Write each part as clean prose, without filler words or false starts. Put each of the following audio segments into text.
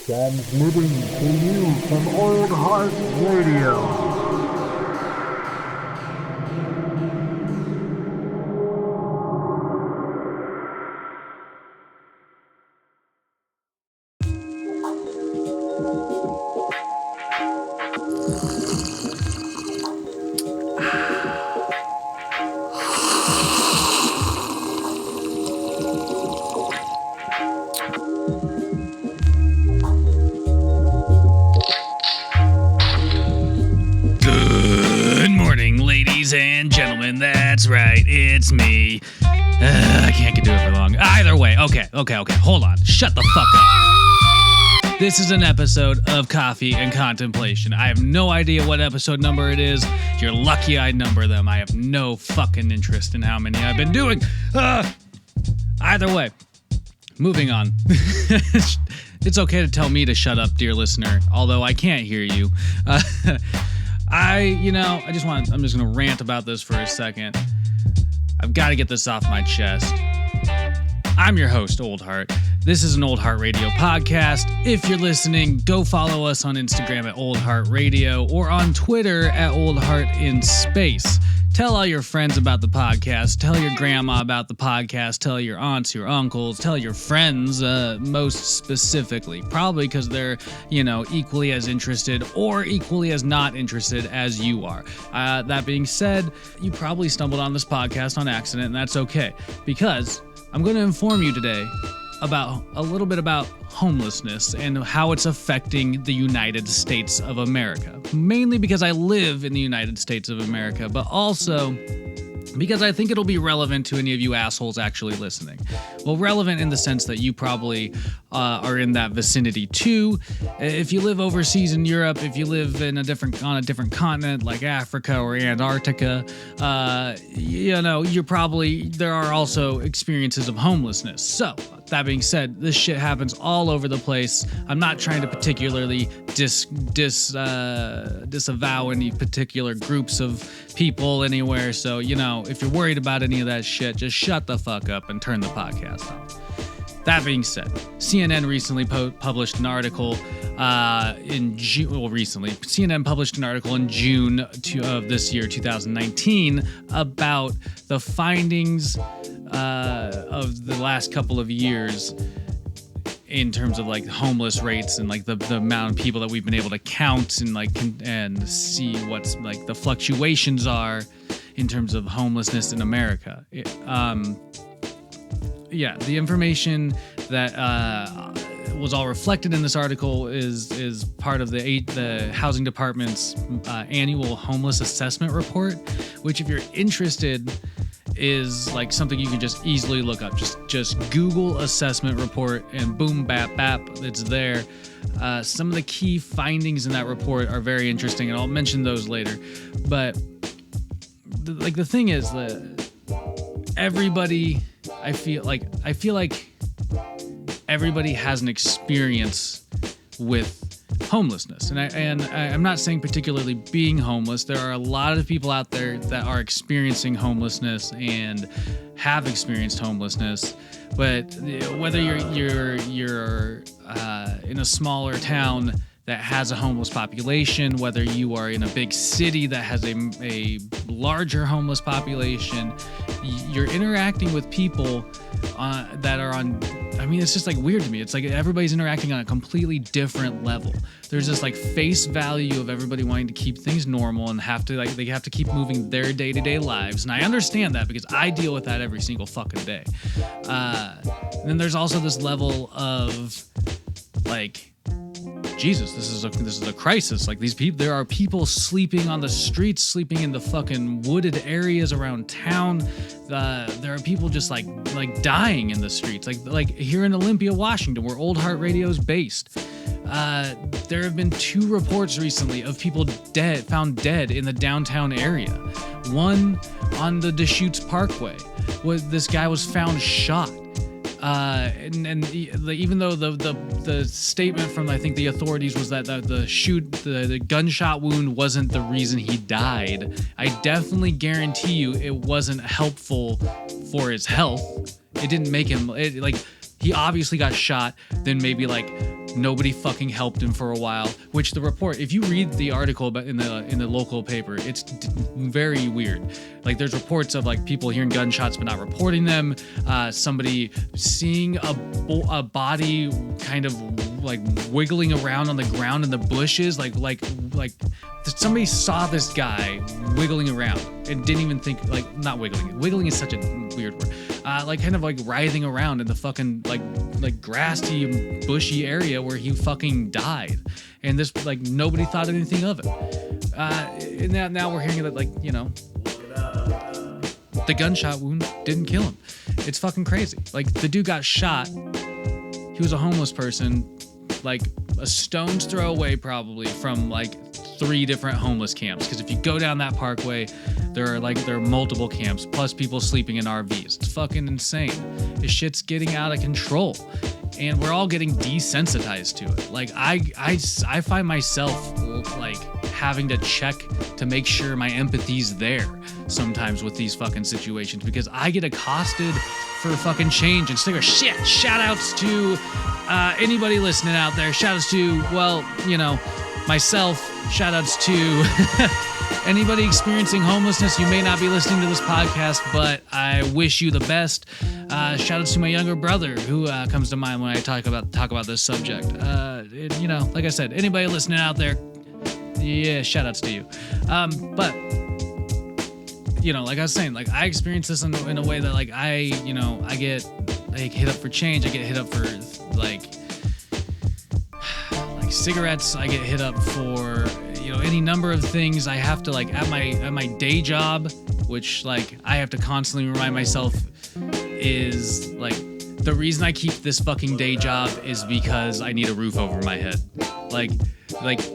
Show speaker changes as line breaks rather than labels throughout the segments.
Transmitting to you from Old Heart Radio.
That's right, it's me. I can't do it for long. Either way, okay, hold on. Shut the fuck up. This is an episode of Coffee and Contemplation. I have no idea what episode number it is. You're lucky I number them. I have no fucking interest in how many I've been doing. Either way, moving on. It's okay to tell me to shut up, dear listener, although I can't hear you. I'm just going to rant about this for a second. I've got to get this off my chest. I'm your host, Old Heart. This is an Old Heart Radio podcast. If you're listening, go follow us on Instagram at Old Heart Radio or on Twitter at Old Heart in Space. Tell all your friends about the podcast. Tell your grandma about the podcast. Tell your aunts, your uncles. Tell your friends, most specifically. Probably because they're, equally as interested or equally as not interested as you are. That being said, you probably stumbled on this podcast on accident, and that's okay. Because I'm going to inform you today about a little bit about homelessness and how it's affecting the United States of America. Mainly because I live in the United States of America, but also because I think it'll be relevant to any of you assholes actually listening. Well, relevant in the sense that you probably are in that vicinity too. If you live overseas in Europe, if you live on a different continent like Africa or Antarctica, there are also experiences of homelessness. So, that being said, this shit happens all over the place. I'm not trying to particularly disavow any particular groups of people anywhere. So, if you're worried about any of that shit, just shut the fuck up and turn the podcast on. That being said, CNN recently published an article in June. Well, recently, CNN published an article in June of this year, 2019, about the findings of the last couple of years in terms of like homeless rates and like the amount of people that we've been able to count and see what's like the fluctuations are in terms of homelessness in America. The information that was all reflected in this article is part of the Housing Department's annual homeless assessment report, which if you're interested is like something you can just easily look up. Just Google assessment report and boom, bap, it's there. Some of the key findings in that report are very interesting, and I'll mention those later. But the thing is that everybody, I feel like everybody has an experience with homelessness, and I'm not saying particularly being homeless. There are a lot of people out there that are experiencing homelessness and have experienced homelessness. But whether you're in a smaller town that has a homeless population, whether you are in a big city that has a larger homeless population, you're interacting with people that are on. I mean, it's just like weird to me. It's like everybody's interacting on a completely different level. There's this like face value of everybody wanting to keep things normal and they have to keep moving their day-to-day lives. And I understand that because I deal with that every single fucking day. Then there's also this level of like, Jesus, this is a crisis. Like these people, there are people sleeping on the streets, sleeping in the fucking wooded areas around town. There are people just like dying in the streets. Like here in Olympia, Washington, where Old Heart Radio is based. There have been 2 reports recently of people found dead in the downtown area. One on the Deschutes Parkway, where this guy was found shot. Even though the statement from I think the authorities was that the gunshot wound wasn't the reason he died, I definitely guarantee you it wasn't helpful for his health. It didn't make him he obviously got shot, then maybe like Nobody fucking helped him for a while, which the report, if you read the article about in the local paper, it's very weird. Like there's reports of like people hearing gunshots but not reporting them, somebody seeing a body kind of like wiggling around on the ground in the bushes, like somebody saw this guy wiggling around and didn't even think, like, not wiggling is such a weird word, like kind of like writhing around in the fucking like grassy bushy area where he fucking died, and this, like, nobody thought anything of it, and now we're hearing that, like, you know, the gunshot wound didn't kill him. It's fucking crazy. Like, the dude got shot, he was a homeless person, like a stone's throw away probably from like 3 different homeless camps, because if you go down that parkway, there are multiple camps plus people sleeping in RVs. It's fucking insane. This shit's getting out of control, and we're all getting desensitized to it. Like I find myself like having to check to make sure my empathy's there sometimes with these fucking situations, because I get accosted for fucking change and sticker shit. Shout outs to anybody listening out there. Shout outs to, well, you know, myself. Shout outs to anybody experiencing homelessness. You may not be listening to this podcast, but I wish you the best. Shout outs to my younger brother, who comes to mind when I talk about this subject. You know, like I said, anybody listening out there, yeah, shout outs to you. But you know, like I was saying, like I experience this in a way that, like, I get like hit up for change. I get hit up for like cigarettes. I get hit up for, you know, any number of things. I have to, like, at my day job, which, like, I have to constantly remind myself is, like, the reason I keep this fucking day job is because I need a roof over my head. Like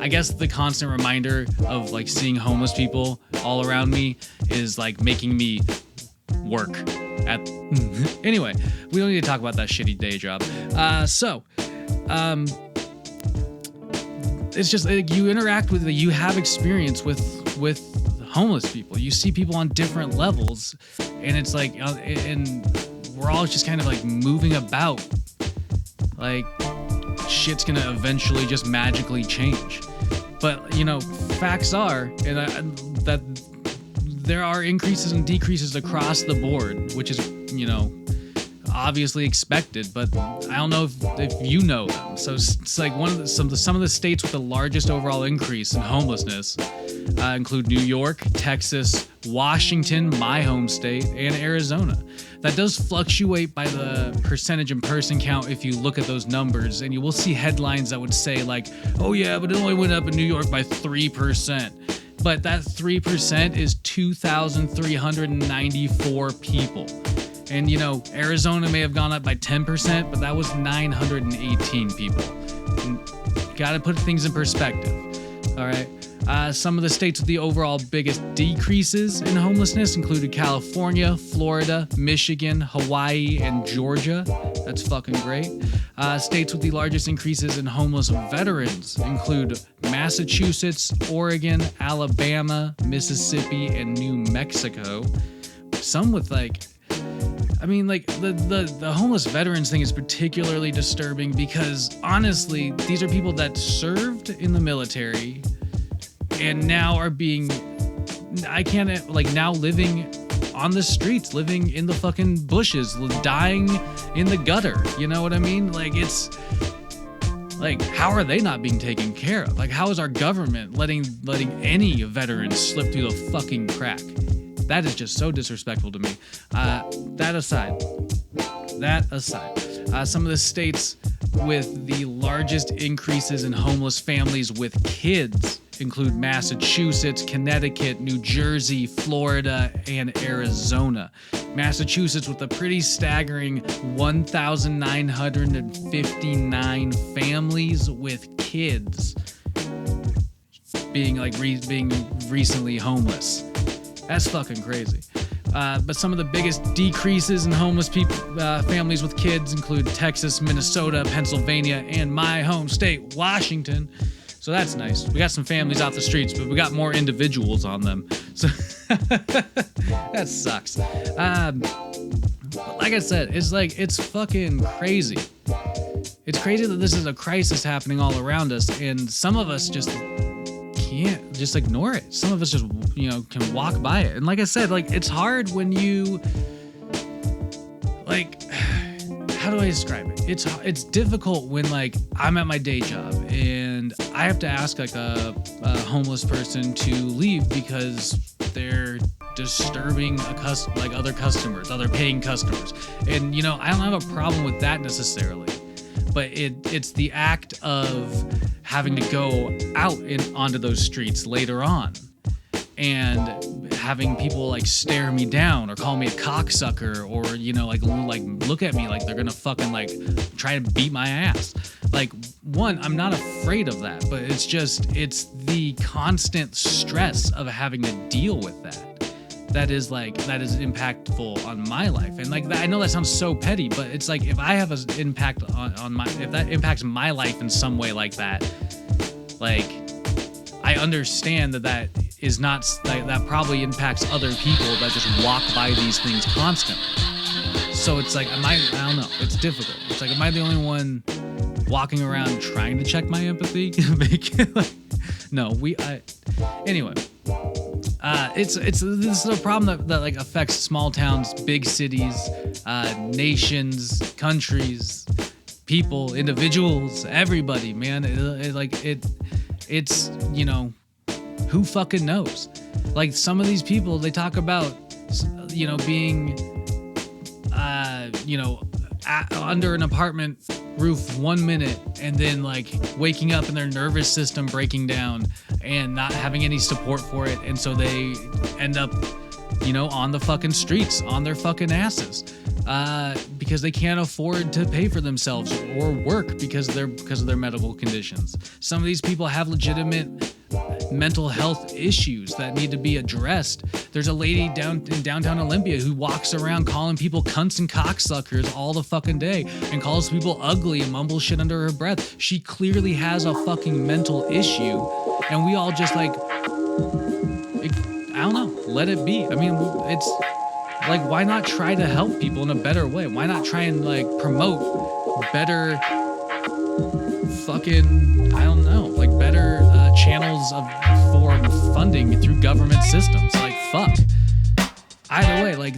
I guess the constant reminder of, like, seeing homeless people all around me is, like, making me work at anyway, we don't need to talk about that shitty day job. It's just like you interact with you have experience with homeless people. You see people on different levels, and it's like, and we're all just kind of like moving about. Like, shit's gonna eventually just magically change. But, you know, facts are, that there are increases and decreases across the board, which is, you know, obviously expected, but I don't know if you know them. So it's like some of the states with the largest overall increase in homelessness include New York, Texas, Washington, my home state, and Arizona. That does fluctuate by the percentage and person count if you look at those numbers, and you will see headlines that would say, like, oh yeah, but it only went up in New York by 3%. But that 3% is 2,394 people. And, you know, Arizona may have gone up by 10%, but that was 918 people. Got to put things in perspective. All right. Some of the states with the overall biggest decreases in homelessness included California, Florida, Michigan, Hawaii, and Georgia. That's fucking great. States with the largest increases in homeless veterans include Massachusetts, Oregon, Alabama, Mississippi, and New Mexico. Some with, like, I mean, like, the homeless veterans thing is particularly disturbing because, honestly, these are people that served in the military and now are now living on the streets, living in the fucking bushes, dying in the gutter. You know what I mean? Like, it's like, how are they not being taken care of? Like, how is our government letting any veterans slip through the fucking crack? That is just so disrespectful to me. That aside, some of the states with the largest increases in homeless families with kids include Massachusetts, Connecticut, New Jersey, Florida, and Arizona. Massachusetts with a pretty staggering 1,959 families with kids being recently homeless. That's fucking crazy. But some of the biggest decreases in homeless people, families with kids include Texas, Minnesota, Pennsylvania, and my home state, Washington. So that's nice. We got some families off the streets, but we got more individuals on them. So that sucks. But like I said, it's fucking crazy It's crazy that this is a crisis happening all around us, and some of us just can't just ignore it. Some of us just, can walk by it. And like I said, like, it's hard when you, like, how do I describe it? It's difficult when, like, I'm at my day job and I have to ask, like, a homeless person to leave because they're disturbing other customers, other paying customers. And, I don't have a problem with that necessarily. But it's the act of having to go out onto those streets later on and having people like stare me down or call me a cocksucker or, like look at me like they're gonna fucking like try to beat my ass. Like, one, I'm not afraid of that, but it's the constant stress of having to deal with that. That is impactful on my life. And like that, I know that sounds so petty, but it's like, if I have an impact if that impacts my life in some way like that, like, I understand that is not, like, that probably impacts other people that just walk by these things constantly. So it's like, I don't know, it's difficult. It's like, am I the only one walking around trying to check my empathy? Anyway. This is a problem that like affects small towns, big cities, nations, countries, people, individuals, everybody, man. It's who fucking knows? Like, some of these people, they talk about, being, under an apartment roof 1 minute and then like waking up and their nervous system breaking down and not having any support for it, and so they end up on the fucking streets on their fucking asses because they can't afford to pay for themselves or work because of their medical conditions. Some of these people have legitimate mental health issues that need to be addressed. There's a lady in downtown Olympia who walks around calling people cunts and cocksuckers all the fucking day and calls people ugly and mumbles shit under her breath. She clearly has a fucking mental issue, and we all just like, I don't know, let it be. I mean, it's like, why not try to help people in a better way? Why not try and like promote better fucking, I don't know, like better channels for funding through government systems? Like, fuck. Either way, like,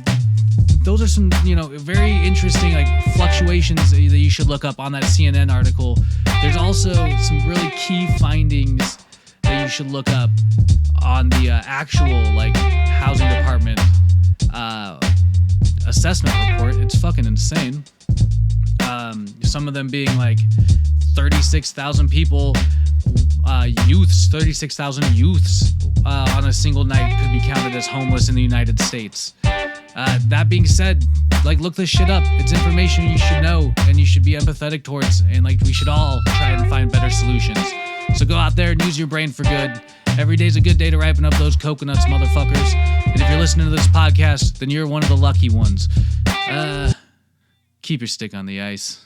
those are some, very interesting like fluctuations that you should look up on that CNN article. There's also some really key findings that you should look up on the actual like housing department assessment report. It's fucking insane. Some of them being like 36,000 people, 36,000 youths on a single night could be counted as homeless in the United States. That being said, like, look this shit up. It's information you should know and you should be empathetic towards, and like, we should all try and find better solutions. So go out there and use your brain for good. Every day's a good day to ripen up those coconuts, motherfuckers. And if you're listening to this podcast, then you're one of the lucky ones. Keep your stick on the ice.